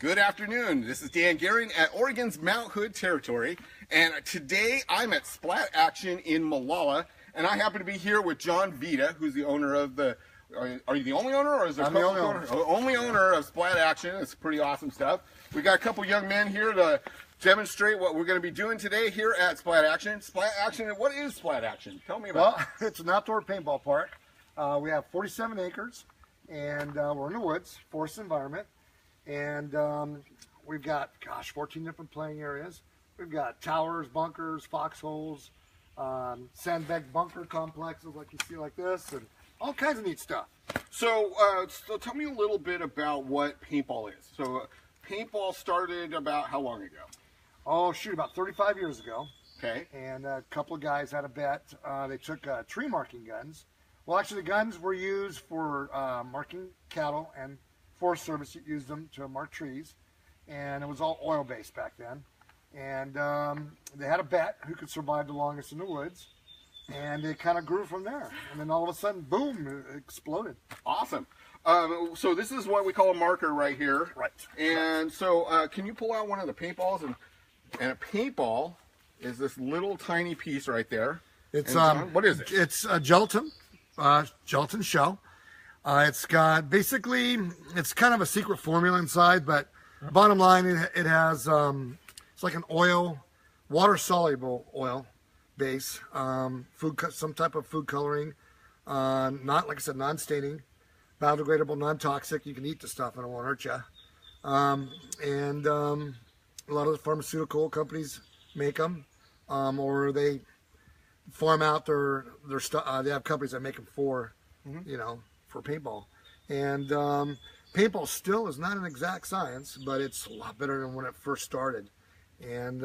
Good afternoon. This is Dan Gehring at Oregon's Mount Hood territory, and today I'm at Splat Action in Molalla, and I happen to be here with John Vita, who's the owner of the. Are you the only owner, or is there? I'm the only owner. Only owner of Splat Action. It's pretty awesome stuff. We got a couple young men here to demonstrate what we're going to be doing today here at Splat Action. Splat Action. What is Splat Action? Tell me about it. Well, it's an outdoor paintball park. We have 47 acres, and we're in the woods, forest environment. And we've got, 14 different playing areas. We've got towers, bunkers, foxholes, sandbag bunker complexes like you see like this, and all kinds of neat stuff. So tell me a little bit about what paintball is. So paintball started about how long ago? Oh, shoot, about 35 years ago. Okay. And a couple of guys had a bet. They took tree marking guns. Well, actually, the guns were used for marking cattle, and Forest Service used them to mark trees, and it was all oil-based back then. And they had a bet who could survive the longest in the woods, and it kind of grew from there. And then all of a sudden, boom, it exploded. Awesome. So this is what we call a marker right here. Right. And so can you pull out one of the paintballs? And a paintball is this little tiny piece right there. It's what is it? It's a gelatin shell. It's got basically, it's kind of a secret formula inside, but bottom line, it has it's like an oil, water soluble oil base, some type of food coloring, not, like I said, non-staining, biodegradable, non-toxic. You can eat the stuff and it won't hurt you. And a lot of the pharmaceutical companies make them, or they farm out their stuff. They have companies that make them for, for paintball. And paintball still is not an exact science, but it's a lot better than when it first started. And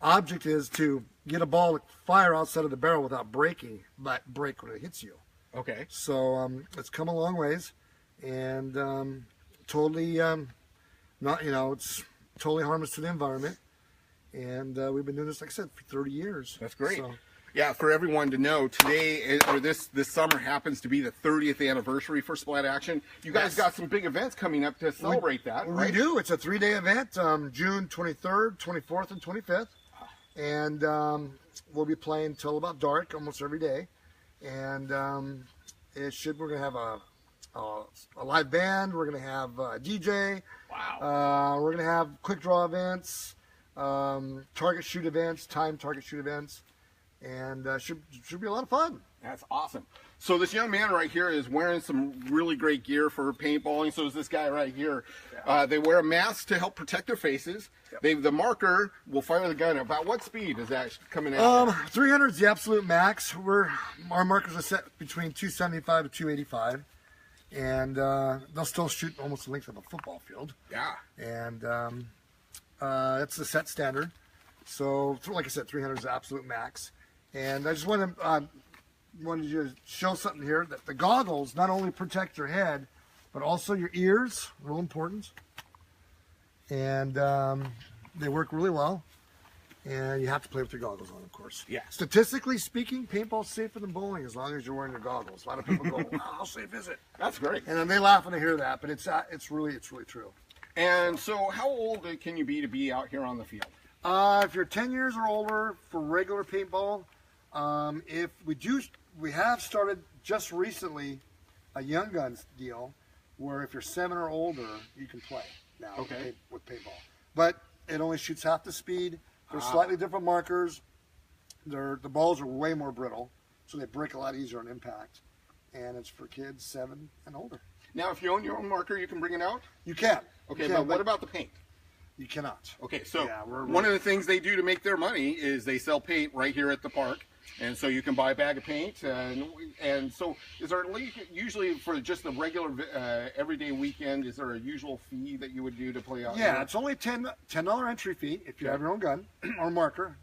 object is to get a ball to fire outside of the barrel without breaking, but break when it hits you. Okay. So it's come a long ways, and totally it's totally harmless to the environment. And we've been doing this, like I said, for 30 years. That's great. So, yeah, for everyone to know, today, or this summer happens to be the 30th anniversary for Splat Action. You guys got some big events coming up to celebrate that, right? We do. It's a 3-day event, June 23rd, 24th, and 25th. And we'll be playing till about dark almost every day. And we're going to have a live band. We're going to have a DJ. Wow. We're going to have quick draw events, target shoot events, time target shoot events. And should be a lot of fun. That's awesome. So this young man right here is wearing some really great gear for paintballing. So is this guy right here. Yeah. They wear a mask to help protect their faces. Yep. The marker will fire the gun. About what speed is that coming out? 300 is the absolute max. Our markers are set between 275 to 285. And they'll still shoot almost the length of a football field. Yeah. And that's the set standard. So, like I said, 300 is the absolute max. And I just wanted you to show something here, that the goggles not only protect your head, but also your ears, real important. And they work really well. And you have to play with your goggles on, of course. Yeah. Statistically speaking, paintball's safer than bowling as long as you're wearing your goggles. A lot of people go, wow, how safe is it? That's great. And then they laugh when they hear that, but it's really true. And so how old can you be out here on the field? If you're 10 years or older for regular paintball, we have started just recently a Young Guns deal where if you're 7 or older, you can play now with paintball. But it only shoots half the speed. They're slightly different markers. The balls are way more brittle, so they break a lot easier on impact. And it's for kids 7 and older. Now, if you own your own marker, you can bring it out? You can. Okay, but what about the paint? You cannot. Okay, so one of the things they do to make their money is they sell paint right here at the park. And so you can buy a bag of paint. And so is there usually for just the regular everyday weekend, is there a usual fee that you would do to play out here? Yeah, it's only $10 entry fee if you have your own gun or marker.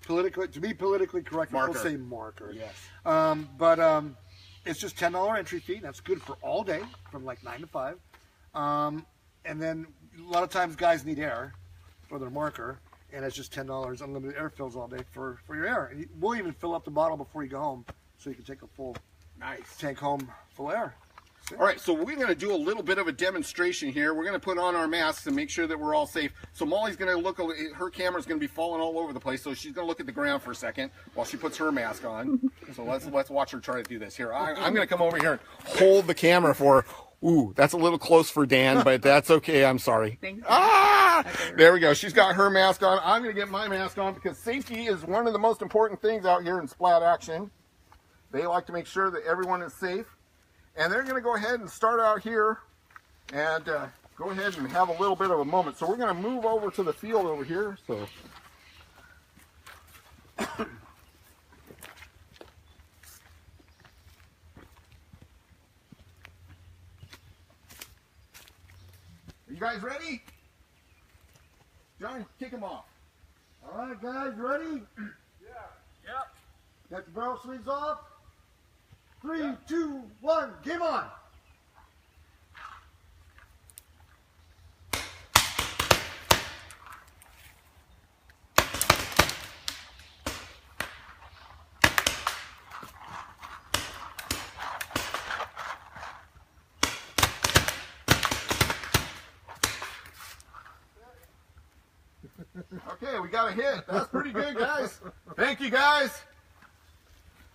To be politically correct, we'll say marker. Yes. But it's just $10 entry fee. That's good for all day from like 9 to 5. And then a lot of times guys need air for their marker, and it's just $10 unlimited air fills all day for your air. And we'll even fill up the bottle before you go home, so you can take a full tank home full of air. All right, so we're going to do a little bit of a demonstration here. We're going to put on our masks and make sure that we're all safe. So Molly's going to look, her camera's going to be falling all over the place, so she's going to look at the ground for a second while she puts her mask on. So let's watch her try to do this. Here, I'm going to come over here and hold the camera for her. Ooh, that's a little close for Dan, but that's okay. I'm sorry. Thank you. Ah! There we go. She's got her mask on. I'm going to get my mask on because safety is one of the most important things out here in Splat action. They like to make sure that everyone is safe. And they're going to go ahead and start out here and go ahead and have a little bit of a moment. So we're going to move over to the field over here. So. Are you guys ready? John, kick them off. All right, guys, ready? Yeah. Yep. Got the barrel sleeves off. 3, 2, 1, game on! Okay, we got a hit. That's pretty good, guys. Thank you, guys.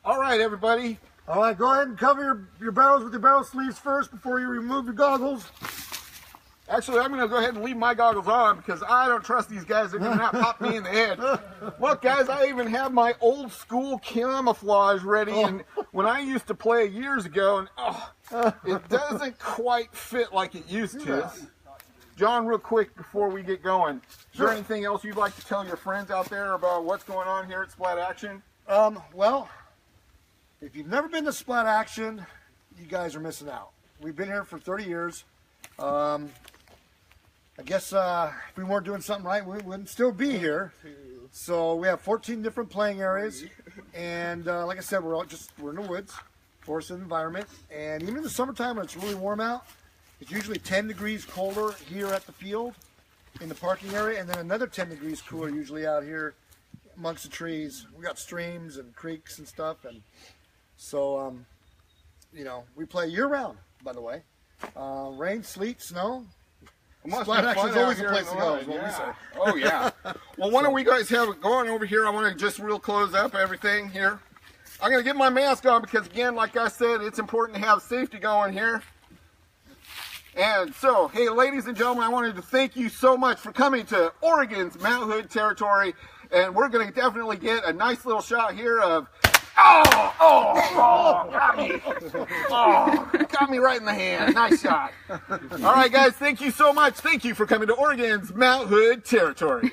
All right, everybody. All right, go ahead and cover your barrels with your barrel sleeves first before you remove your goggles. Actually, I'm going to go ahead and leave my goggles on because I don't trust these guys. They're going to not pop me in the head. Look, guys, I even have my old school camouflage ready. And when I used to play years ago, and it doesn't quite fit like it used to. John, real quick before we get going, is there anything else you'd like to tell your friends out there about what's going on here at Splat Action? Well, if you've never been to Splat Action, you guys are missing out. We've been here for 30 years. I guess if we weren't doing something right, we wouldn't still be here. So we have 14 different playing areas, and like I said, we're in the woods, forested environment, and even in the summertime when it's really warm out, it's usually 10 degrees colder here at the field in the parking area, and then another 10 degrees cooler usually out here amongst the trees. We got streams and creeks and stuff, and so you know, we play year round, by the way. Rain, sleet, snow. Splat Action's always a place to go, is what we say. Oh, yeah. Well, why don't we guys have it going over here? I want to just real close up everything here. I'm going to get my mask on because, again, like I said, it's important to have safety going here. And so, hey, ladies and gentlemen, I wanted to thank you so much for coming to Oregon's Mount Hood territory. And we're going to definitely get a nice little shot here of, got me. Oh, got me right in the hand. Nice shot. All right, guys, thank you so much. Thank you for coming to Oregon's Mount Hood territory.